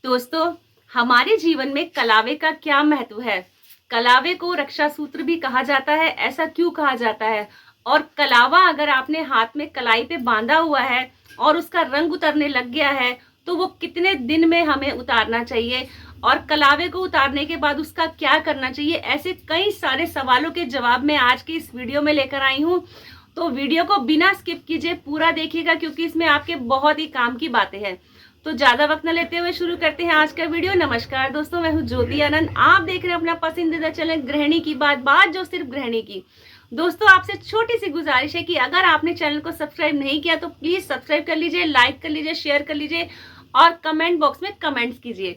दोस्तों, हमारे जीवन में कलावे का क्या महत्व है? कलावे को रक्षा सूत्र भी कहा जाता है, ऐसा क्यों कहा जाता है? और कलावा अगर आपने हाथ में कलाई पे बांधा हुआ है और उसका रंग उतरने लग गया है, तो वो कितने दिन में हमें उतारना चाहिए? और कलावे को उतारने के बाद उसका क्या करना चाहिए? ऐसे कई सारे सवालों के जवाब मैं आज की इस वीडियो में लेकर आई हूँ। तो वीडियो को बिना स्किप कीजिए, पूरा देखिएगा, क्योंकि इसमें आपके बहुत ही काम की बातें हैं। तो ज्यादा वक्त न लेते हुए शुरू करते हैं आज का वीडियो। नमस्कार दोस्तों, मैं हूं ज्योति आनंद। आप देख रहे हैं अपना पसंदीदा चैनल गृहिणी की बात जो सिर्फ गृहिणी की। दोस्तों, आपसे छोटी सी गुजारिश है कि अगर आपने चैनल को सब्सक्राइब नहीं किया तो प्लीज सब्सक्राइब कर लीजिए, लाइक कर लीजिए, शेयर कर लीजिए और कमेंट बॉक्स में कमेंट्स कीजिए।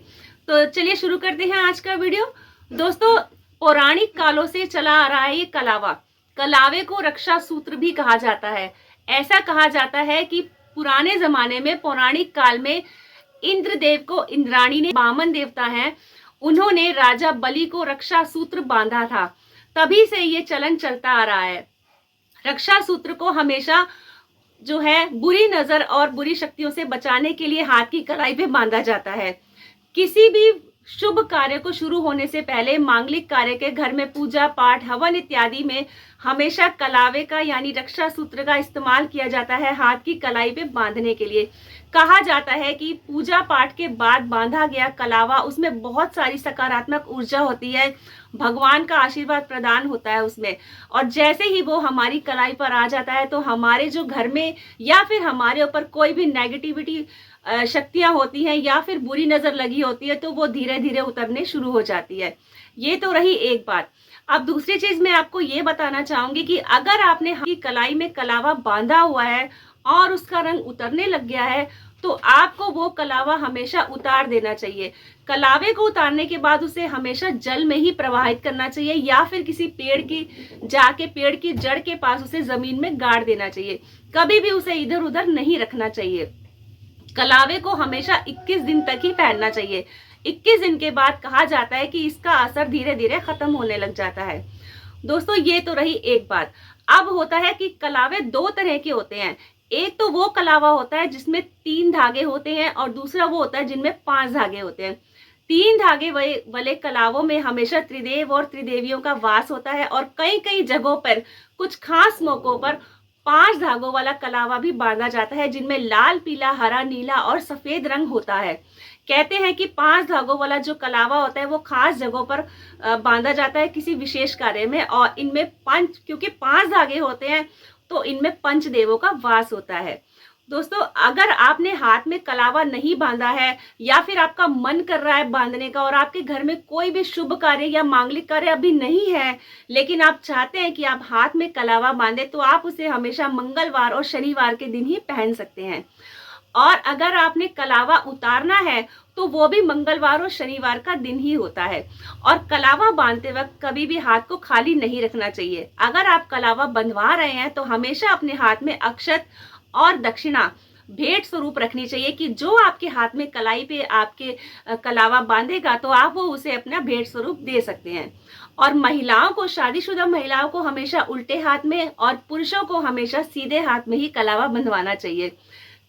तो चलिए शुरू करते हैं आज का वीडियो। दोस्तों, पौराणिक कालों से चला आ रहा है ये कलावा। कलावे को रक्षा सूत्र भी कहा जाता है। ऐसा कहा जाता है कि पुराने जमाने में, पौराणिक काल में, इंद्रदेव को इंद्राणी ने, वामन देवता हैं, उन्होंने राजा बलि को रक्षा सूत्र बांधा था। तभी से ये चलन चलता आ रहा है। रक्षा सूत्र को हमेशा जो है बुरी नजर और बुरी शक्तियों से बचाने के लिए हाथ की कलाई पे बांधा जाता है। किसी भी शुभ कार्य को शुरू होने से पहले, मांगलिक कार्य के घर में पूजा पाठ, हवन इत्यादि में हमेशा कलावे का यानी रक्षा सूत्र का इस्तेमाल किया जाता है हाथ की कलाई पे बांधने के लिए। कहा जाता है कि पूजा पाठ के बाद बांधा गया कलावा, उसमें बहुत सारी सकारात्मक ऊर्जा होती है, भगवान का आशीर्वाद प्रदान होता है उसमें। और जैसे ही वो हमारी कलाई पर आ जाता है तो हमारे जो घर में या फिर हमारे ऊपर कोई भी नेगेटिविटी शक्तियां होती हैं या फिर बुरी नजर लगी होती है, तो वो धीरे धीरे उतरने शुरू हो जाती है। ये तो रही एक बात। अब दूसरी चीज मैं आपको ये बताना चाहूंगी कि अगर आपने हाथ की कलाई में कलावा बांधा हुआ है और उसका रंग उतरने लग गया है, तो आपको वो कलावा हमेशा उतार देना चाहिए। कलावे को उतारने के बाद उसे हमेशा जल में ही प्रवाहित करना चाहिए या फिर किसी पेड़ की जड़ के पास उसे जमीन में गाड़ देना चाहिए। कभी भी उसे इधर उधर नहीं रखना चाहिए। कलावे को हमेशा 21 दिन तक ही पहनना चाहिए। 21 दिन के बाद कहा जाता है कि इसका असर धीरे धीरे खत्म होने लग जाता है। दोस्तों, ये तो रही एक बात। अब होता है कि कलावे दो तरह के होते हैं। एक तो वो कलावा होता है जिसमें 3 धागे होते हैं और दूसरा वो होता है जिनमें 5 धागे होते हैं। 3 धागे वाले कलावों में हमेशा त्रिदेव और त्रिदेवियों का वास होता है और कई कई जगहों पर कुछ खास मौकों पर 5 धागों वाला कलावा भी बांधा जाता है, जिनमें लाल, पीला, हरा, नीला और सफेद रंग होता है। कहते हैं कि 5 धागों वाला जो कलावा होता है वो खास जगहों पर बांधा जाता है किसी विशेष कार्य में, और इनमें क्योंकि 5 धागे होते हैं तो इनमें पंचदेवों का वास होता है। दोस्तों, अगर आपने हाथ में कलावा नहीं बांधा है या फिर आपका मन कर रहा है बांधने का और आपके घर में कोई भी शुभ कार्य या मांगलिक कार्य अभी नहीं है, लेकिन आप चाहते हैं कि आप हाथ में कलावा बांधे, तो आप उसे हमेशा मंगलवार और शनिवार के दिन ही पहन सकते हैं। और अगर आपने कलावा उतारना है तो वो भी मंगलवार और शनिवार का दिन ही होता है। और कलावा बांधते वक्त कभी भी हाथ को खाली नहीं रखना चाहिए। अगर आप कलावा बंधवा रहे हैं तो हमेशा अपने हाथ में अक्षत और दक्षिणा भेंट स्वरूप रखनी चाहिए कि जो आपके हाथ में कलाई पे आपके कलावा बांधेगा तो आप वो उसे अपना भेंट स्वरूप दे सकते हैं। और महिलाओं को, शादीशुदा महिलाओं को हमेशा उल्टे हाथ में और पुरुषों को हमेशा सीधे हाथ में ही कलावा बंधवाना चाहिए।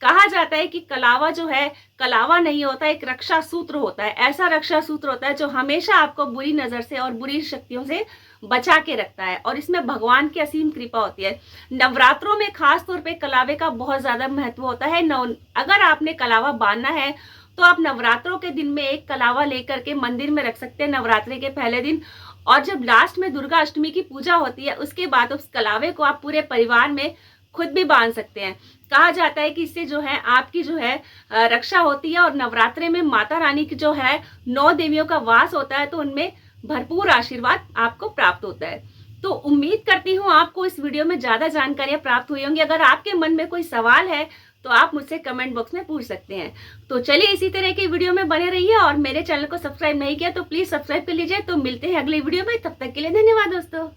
कहा जाता है कि कलावा जो है, कलावा नहीं होता, एक रक्षा सूत्र होता है। ऐसा रक्षा सूत्र होता है जो हमेशा आपको बुरी नजर से और बुरी शक्तियों से बचा के रखता है, और इसमें भगवान की असीम कृपा होती है। नवरात्रों में खास तौर पे कलावे का बहुत ज्यादा महत्व होता है। अगर आपने कलावा बांधना है तो आप नवरात्रों के दिन में एक कलावा लेकर के मंदिर में रख सकते हैं, नवरात्रि के पहले दिन। और जब लास्ट में दुर्गा अष्टमी की पूजा होती है, उसके बाद उस कलावे को आप पूरे परिवार में खुद भी बांध सकते हैं। कहा जाता है कि इससे जो है आपकी जो है रक्षा होती है, और नवरात्रे में माता रानी की जो है 9 देवियों का वास होता है, तो उनमें भरपूर आशीर्वाद आपको प्राप्त होता है। तो उम्मीद करती हूँ आपको इस वीडियो में ज्यादा जानकारियां प्राप्त हुई होंगी। अगर आपके मन में कोई सवाल है तो आप मुझसे कमेंट बॉक्स में पूछ सकते हैं। तो चलिए इसी तरह की वीडियो में बने रहिए, और मेरे चैनल को सब्सक्राइब नहीं किया तो प्लीज सब्सक्राइब कर लीजिए। तो मिलते हैं अगली वीडियो में, तब तक के लिए धन्यवाद दोस्तों।